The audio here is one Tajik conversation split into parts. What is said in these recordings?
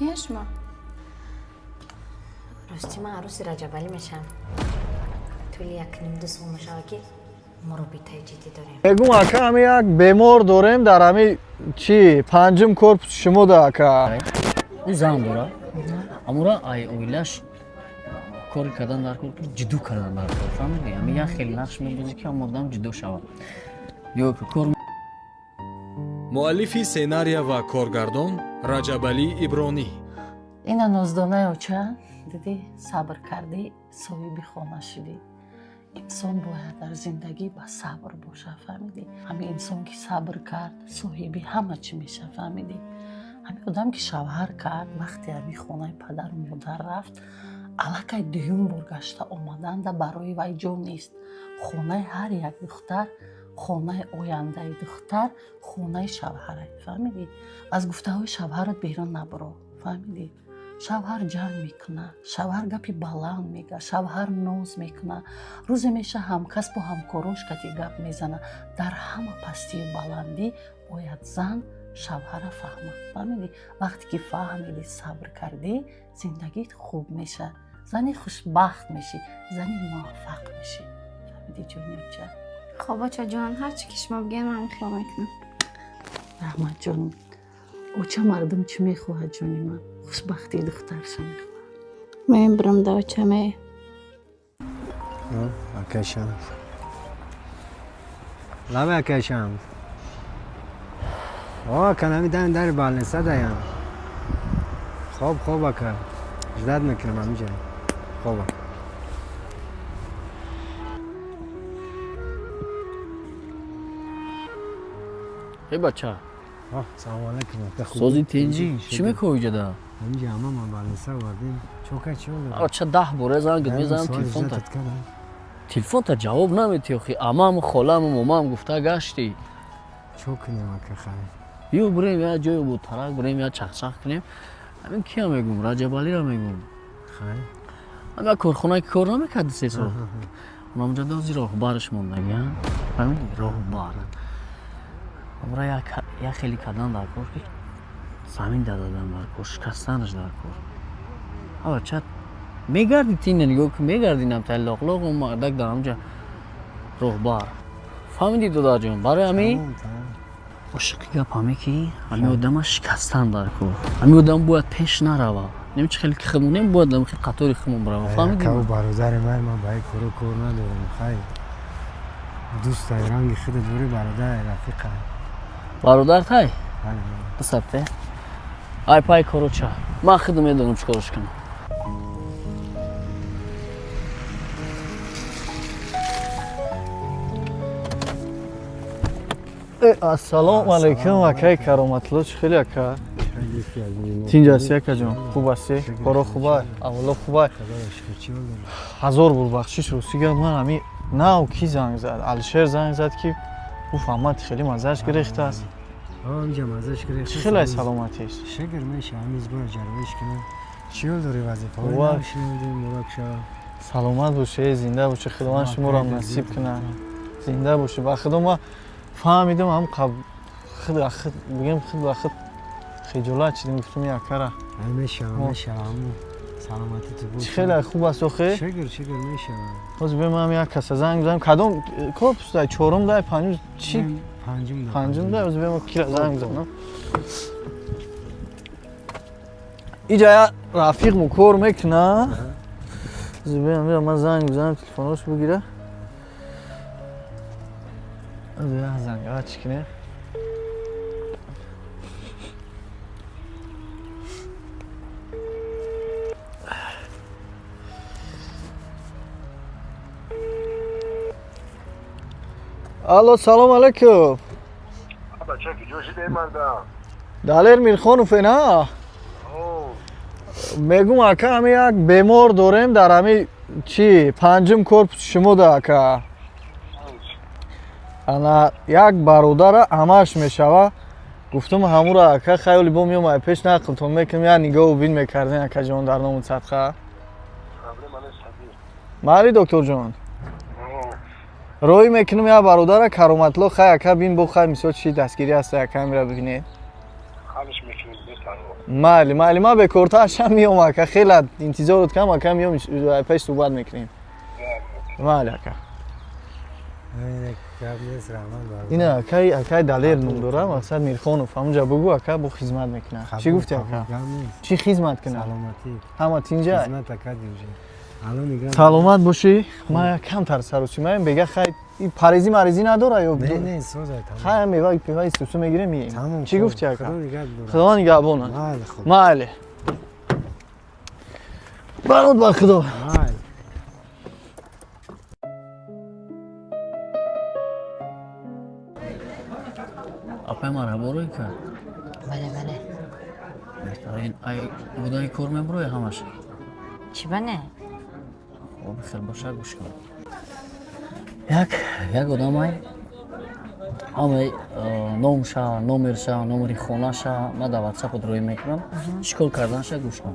کیه شما؟ راستی من عروس رجبالی میشم. طول یک نیم دو سال میشه که ما رو بیتای جدی داریم. بگم اکا همی یک بیمار داریم در همی چی پنجم کورپس شما ده اکا. او زن داره. امورا ای اویلش کاری کردن در کار جدو کردن در کار فهمیدی؟ همی یک خیلی نقش می‌بازی که مردم جدو شود. یا که کار муаллифи сценария ва коргардон раҷабалӣ ибронӣ. اینا نازدانه چه؟ دیدی صبر کردی صاحبی خانه شدی. انسان باید در زندگی با صبر باشه فهمیدی؟ همین انسان که صبر کرد صاحبی همه چی میشه فهمیدی؟ همین آدم که شوهر کرد وقتی همین خانه پدر و مادر رفت الکی دوم بار گشته آمدن ده برای وی جا نیست. خانه هر یک دختر خانه آینده دختر خانه شوهره فهمیدی؟ از گفته های شوهرت بیرون نبرو فهمیدی؟ شوهر جنگ میکنه، شوهر گپی بلند میگه، شوهر نوز میکنه، روز میشه همکس با همکاروش کتی گپ میزنه. در همه پستی و بلندی باید زن شوهر فهمه فهمیدی؟ وقتی که فهمیدی صبر کردی زندگیت خوب میشه، زنی خوشبخت میشی، زنی موفق میشی فهمیدی جونیم چه؟ خب بچه جان هر چی که شما بگین من اطلاع میکنم. رحمت جان او چه مردم چی میخواهد جونی من؟ خوشبختی دخترش میخواهد. من برم داچه می. اکشم لب اکشم آه کنمی در بالنسه دایم خوب اکا جداد میکنم همینجا خوب ای بچه سلام علیکم سازی تنجی چی میکنی جدا؟ همینجا همه ما بالنسه وردیم چوکه چی بود؟ چه 10 باره زنگ میزنم تلفن تا تلفن تا جواب نمیدی آخی عمام خالم و مامام گفته گشتی چو کنیم اکا خیلی بیا بریم یا جای بود ترک بریم یا چخچخ کنیم. همین کیا میگم رجبالی را میگم خیلی همین کارخونه که کار نمیکرد 3 سال اونم اونجا دوزی راهبرش موندگی همین راهبر امرا یک خیلی کردن در کار که زمین دادن در کار شکستنش در کار آه چت میگردی تین نگاه که میگردی نمتا لاغ و مردک در همجا راهبر فهمیدی دادا جون برای همین عاشقی گپ همه که همین آدم شکستن در کار همین آدم باید پیش نروه نمیشه خیلی که خمونه باید لما خیلی قطاری خمون برای فهمیدی که برادر من باید کار ندارم خیلی دوست داری رنگی خود دوری برادر رفیقه برادر تای بله بسبته ای پای کارو چه من خود میدونم چه کارش کنم السلام علیکم اکای کرامت چه خیلی اکا تینجاسی اکا جان خوب هستی؟ کارو خوبه؟ اولا خوبه؟ هزار بار بخشش رو سیگه من همی نه کی زنگ زد؟ الشیر زنگ زد که او فهمت خیلی مزهش گرفته است اینجا مزهش گرفته خیلی سلامتیش شکر میشه همیز باید جلوش کنم چیول داری وظیفه های خوبه. نمیشنیدیم مبارک شد سلامت باشه زنده باشه خداوند شما رو هم نصیب کنه زنده باشه و خدا ما فهمیدم هم قبل خود بگم خود وقت خجالت شدیم گفتم یک کاره میشه عمو سلامتی تو باشه خیلی خوب است آخه شکر میشه باز بهم هم یک کس زنگ بزنم کدوم کورپس دای چهارم دای پنجم چی پنجم دای باز بهم کی زنگ بزنم اینجا رفیق مو کار میکنه زبیم من زنگ بزنم تلفنش بگیره از زنگ ها چی کنه الو سلام علیکم بچه که جوشی دیر مردم دالر میرخان فینا میگم اکا همی یک بیمار داریم در همی چی پنجم کورپس شما ده اکا انا یک برادر همش میشوه گفتم همون را اکا خیلی با میومد پیش نقلتون میکنم یا نگاه و بین میکردین اکا جان در نام صدقه مالی دکتر جان روی میکنم یا برادر کرامتلو خیلی اکا بین بو خیلی میساد چی دستگیری هست اکا میره ببینید خالش میکنیم майли ма бекортаашам миём ака хеле интизорот кам ака миём пеш суҳбат мекунем. Майли ака. ина акай далер ном дора мақсад Мирхонов ҳамунҷа бугу ака бо хизмат мекунад. Чӣ гуфти ака? Чӣ хизмат кунад? Ҳама тинҷа? Саломат бошӣ. Ман камтар саручи маем бега хай парези марези надора ё? Не, созай тамом. Хай мева пиваи сусу мегирем мием. Тамом. Чӣ гуфти ака? Худо нигоҳбон. Худо нигоҳбонад. Майли хуб. Майли. Барот ба худо. Майли. Апай марҳабо кард. бале Беҳтарин. Ай будаи кор мебурои ҳамаш. чӣ бане Бихел боша гӯш кун. Як одамай ҳамаи номша, номерша, номери хонаша ма дар WhatsApp рӯй мекунам. Чикор карданша гӯш кун.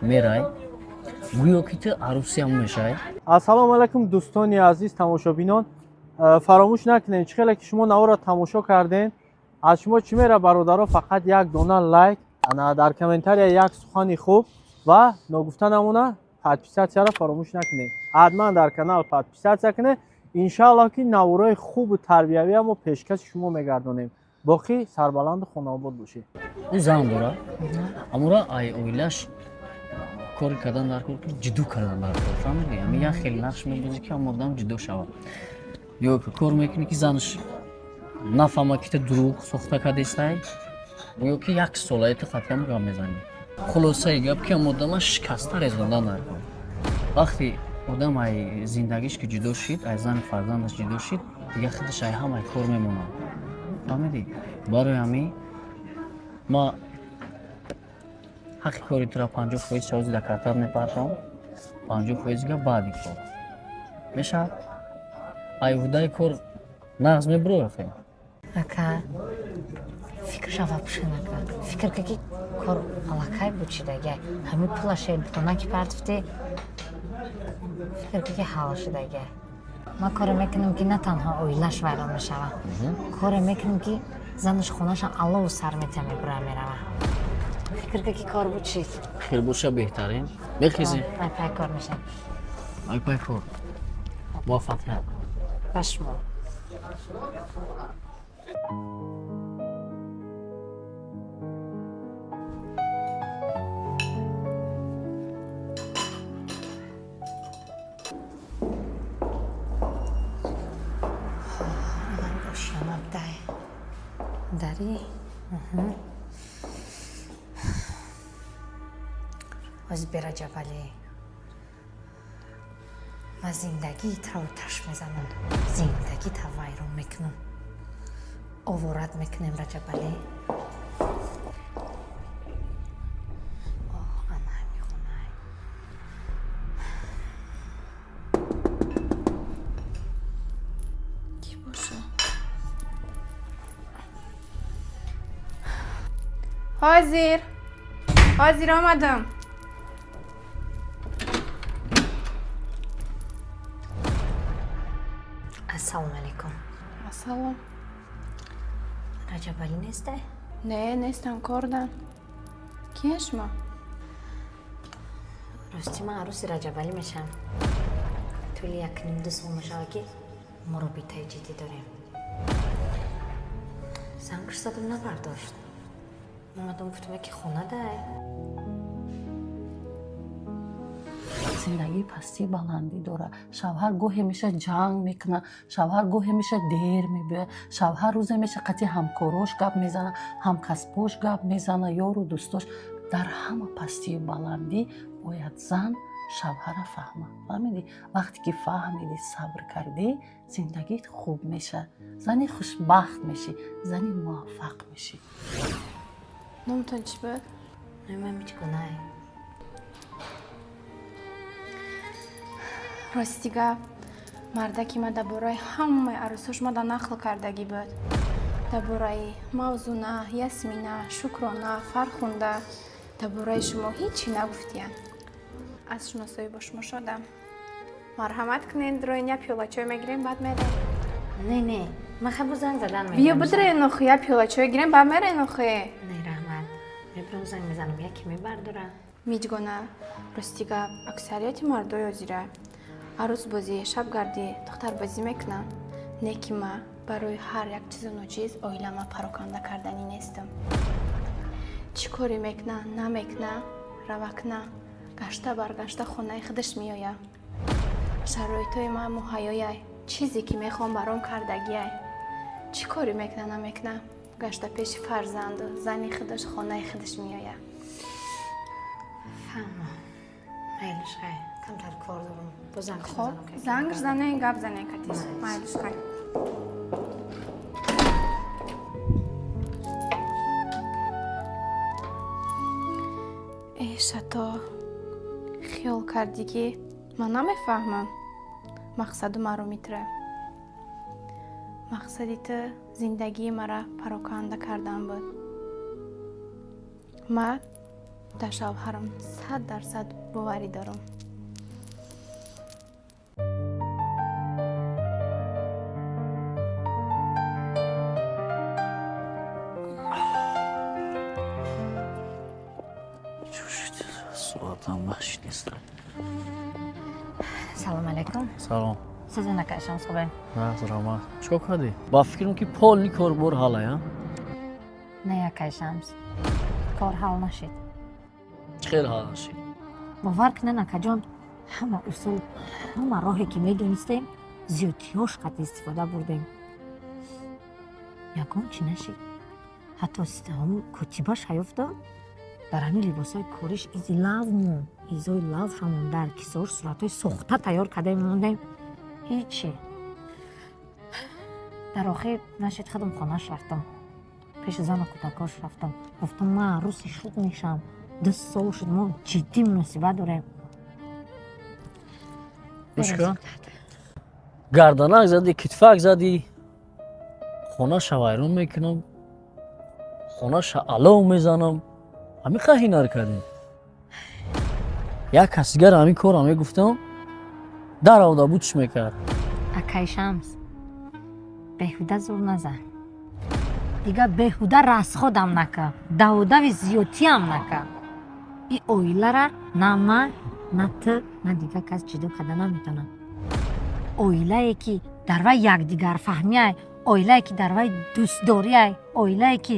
Мерай. Гӯё ки ту арӯсиам мешай. ассалому алайкум дӯстони азиз тамошобинон. Фаромӯш накунед чӣ хеле ки шумо навора тамошо карден. Аз шумо чӣ мера бародаро фақат як дона лайк, дар комментария як сухани хуб ва ногуфта намона подписатсияро фаромӯш накунед. ҳатман дар канал подписатсия кунед. иншааллоҳ ки навораи хубу тарбиявия мо пешкаши шумо мегардонем. боқӣ сарбаланду хонобод бошед. Ӯ зан дора. Амура ай оилаш кори кардан дар кор ки ҷудо кардан дар кор. Фаҳмидӣ? Ами як хел нақш мебозӣ ки ҳам одам ҷудо шавад. Ё кор мекунӣ ки занаш нафҳама ки ту дурӯғ сохта кардестай. Ё ки як солае ту қатъан гап мезанӣ. Хулосаи гап ки ҳам одама шикаста резондан дар кор. Вақте одам ай зиндагиш ки ҷудо шид, ай зани фарзандаш ҷудо шид, дига худаш ай ҳамаи кор мемонад. Фаҳмидӣ? Барои ҳамин ма ҳаққи кори тура 50% шавзи дар картар мепартам, 50% га баъди кор. Мешавад? Ай ҳудаи кор нағз мебурои ахе. ака фикрша вообще накард. Фикр ки кор аллакай буд шидаga. Ҳамин пулаше хона ки партифти. Фикр ки ҳала шидаga. Ма коре мекунам ки на танҳо оилаш вайрон мешавад. Коре мекунам ки занаш хонаша аллову сар мета мебура мерава. Фикр ки кор буд шид. Хел боша беҳтарин. Бехизӣ. Ай пай кор меша. Ай пай кор. Муваффақият. Ба шумо. дарӣ ҳозби раҷабалӣ ман зиндагиитро оташ мезанам, зиндагита вайрон мекунам, оворат мекунем раҷабалӣ. анай мехонай ки боша ҳозир омадам. ассалому алайкум. Ассалом. раҷабалӣ нестай? Не, нестам, кор дам. Кия шумо? рости ман арӯси раҷабалӣ мешавам. тӯли 1.5 сол мешавад ки моро битаи ҷиддӣ дорем. занг задам набардошт. омадам гуфтам ки хона дай. зиндагӣ пастӣ баландӣ дора. шавҳар гоҳе меша ҷанг мекуна, шавҳар гоҳе меша дер мебиёяд, шавҳар рӯзе меша қати ҳамкорош гап мезана, ҳамкасбош гап мезана, ёру дӯстош. дар ҳама пастию баландӣ бояд зан шавҳара фаҳма. фаҳмидӣ? вақте ки фаҳмидӣ, сабр кардӣ, зиндагиит хуб меша. зани хушбахт мешӣ, зани муваффақ мешӣ. номтон чӣ буд? номам ҳеҷ гунае. рости гап мардаки ма дар бораи ҳамаи арӯсош ма дар нақл кардагӣ буд. дар бораи мавзуна, ясмина, шукрона, фархунда, дар бораи шумо ҳечи нагуфтиянд. аз шуносоӣ бо шумо шодам. марҳамат кунед, роин я пиёла чой мегирем, баъд мерем. не ман хабу занг задан биё бидре нохи, я пиёла чой гирем, баъд мерем нохи. не раҳмат. мебрам занг мезанам яке мебардора. миҷгона рости гап аксарияти мардои озира арӯзбозӣ шабгардӣ духтарбозӣ мекунам не ки ма барои ҳар як чизу ночиз оилама пароканда карданӣ нестам чӣ коре мекунам намекунам равакна гашта баргашта хонаи худаш меоя шароитҳои ма муҳайёяй чизе ки мехоҳам баром кардагияй чӣ коре мекунам намекунам гашта пеши фарзанду зани худаш хонаи худаш меоя фаҳма майлиш хай камтар кор дорам бо занг хоб занг занен гап занен катиш майлиш хай шато хиёл кардӣ ки ман намефаҳмам мақсаду маро митра мақсади ту зиндагии мара пароканда кардан буд ман дар шавҳарам 100% боварӣ дорам Суатам бахш нест. салом алайкум Салом. сизин акашам хубем Рамат. Чико кардӣ? Ба фикрам ки полни корбор ҳалая. не акашамс кор ҳал нашид Чӣ хел ҳал шид? бовар кунан акаҷон ҳама усул ҳама роҳе ки медонистем зиёдиҳош қат истифода бурдем ягон чӣ нашид ҳатто ҳамун котибаш ҳаёфтад дар ҳамин либосҳои кориш изи лавмон изои лавшамон дар кисаҳош суратҳои сохта тайёр карда мемондем ҳечи дар охир нашид худам хонаш рафтам пеши зану кӯдакош рафтам гуфтам ман арӯси шуд мешам 2 сол шуд мо ҷиддӣ муносибат дорем Гӯшка. Гарданак задӣ, китфак задӣ. Хонаша вайрон мекунам. Хонаша алов мезанам. Ҳамин қа ҳинар кардем. Як касигар ҳамин корам мегуфтам. Даровда буд чӣ мекард? акай шамс беҳуда зур назан дигар беҳуда расходам нака даводави зиёдтиам нака ин оилара на ман на ту на дигар кас ҷудо карда наметавонам оилае ки дар вай якдигар фаҳмияй оилае ки дар вай дӯстдорияй оилае ки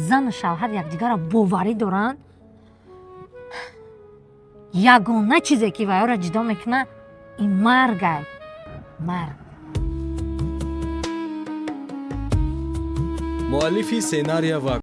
зану шавҳар якдигарро боварӣ доранд ягона чизе ки вайёро ҷудо мекунад ин маргай марг муаллифи сценария ва